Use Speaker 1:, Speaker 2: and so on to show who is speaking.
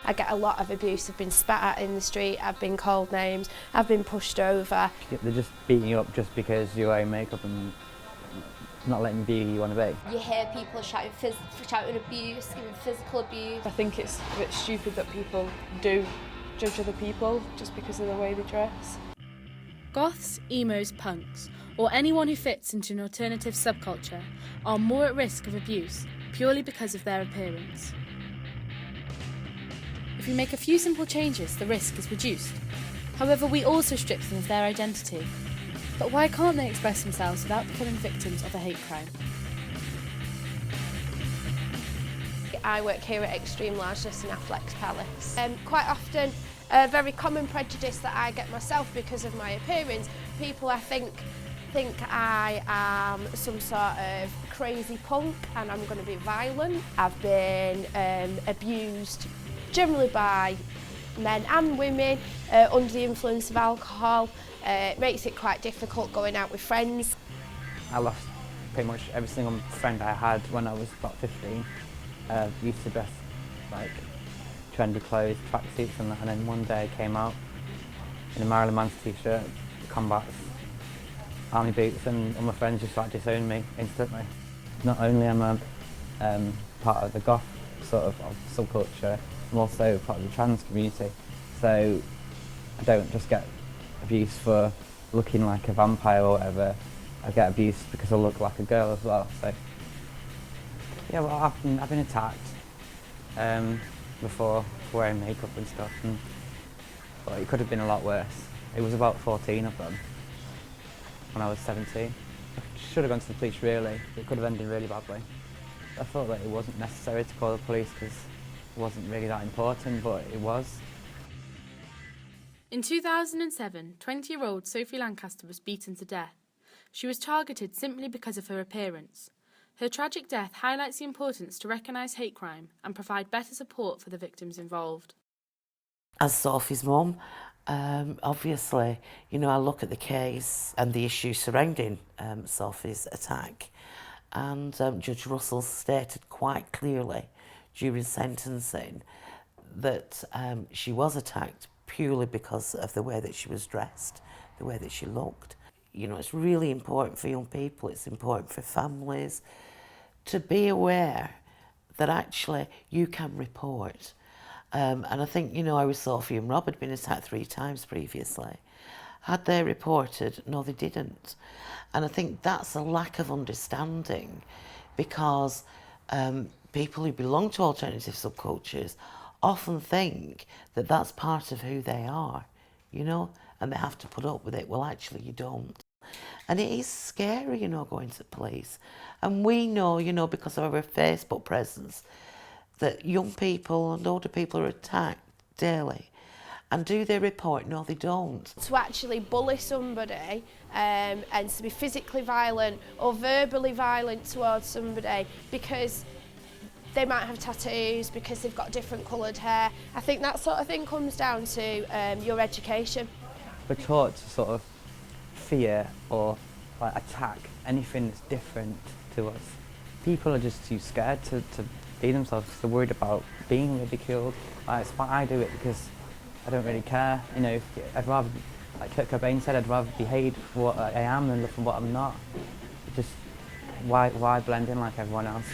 Speaker 1: I get a lot of abuse. I've been spat at in the street, I've been called names, I've been pushed over.
Speaker 2: They're just beating you up just because you're wearing makeup and not letting you be who you want to be.
Speaker 3: You hear people shouting abuse, giving physical abuse.
Speaker 4: I think it's a bit stupid that people do judge other people just because of the way they dress.
Speaker 5: Goths, emos, punks, or anyone who fits into an alternative subculture are more at risk of abuse purely because of their appearance. If we make a few simple changes, the risk is reduced. However, we also strip them of their identity. But why can't they express themselves without becoming victims of a hate crime?
Speaker 1: I work here at Extreme Largeness in Athletics Palace. Quite often, a very common prejudice that I get myself because of my appearance, people I think I am some sort of crazy punk and I'm going to be violent. I've been abused generally by men and women under the influence of alcohol. It makes it quite difficult going out with friends.
Speaker 2: I lost pretty much every single friend I had when I was about 15. Used to dress like trendy clothes, tracksuits and that, and then one day I came out in a Marilyn Manson t-shirt, combats, army boots, and all my friends just like disowned me instantly. Not only am I part of the goth sort of subculture, I'm also part of the trans community, so I don't just get abuse for looking like a vampire or whatever, I get abuse because I look like a girl as well. So yeah, well, I've been attacked before for wearing makeup and stuff, but it could have been a lot worse. It was about 14 of them when I was 17. I should have gone to the police really. It could have ended really badly. I thought that it wasn't necessary to call the police because it wasn't really that important, but it was.
Speaker 5: In 2007, 20-year-old Sophie Lancaster was beaten to death. She was targeted simply because of her appearance. Her tragic death highlights the importance to recognise hate crime and provide better support for the victims involved.
Speaker 6: As Sophie's mum, obviously, I look at the case and the issues surrounding Sophie's attack, and Judge Russell stated quite clearly during sentencing that she was attacked purely because of the way that she was dressed, the way that she looked. It's really important for young people, it's important for families to be aware that actually you can report. And I think, I was Sophie and Rob had been attacked 3 times previously. Had they reported? No, they didn't. And I think that's a lack of understanding because people who belong to alternative subcultures often think that that's part of who they are, and they have to put up with it. Well, actually, you don't. And it is scary, going to the police. And we know, because of our Facebook presence, that young people and older people are attacked daily. And do they report? No, they don't.
Speaker 1: To actually bully somebody and to be physically violent or verbally violent towards somebody because they might have tattoos, because they've got different coloured hair. I think that sort of thing comes down to your education.
Speaker 2: We're taught to sort of fear or attack anything that's different to us. People are just too scared to be themselves because they're worried about being ridiculed. It's why I do it, because I don't really care. I'd rather, like Kurt Cobain said, I'd rather be hated for what I am than for what I'm not. Just why blend in like everyone else?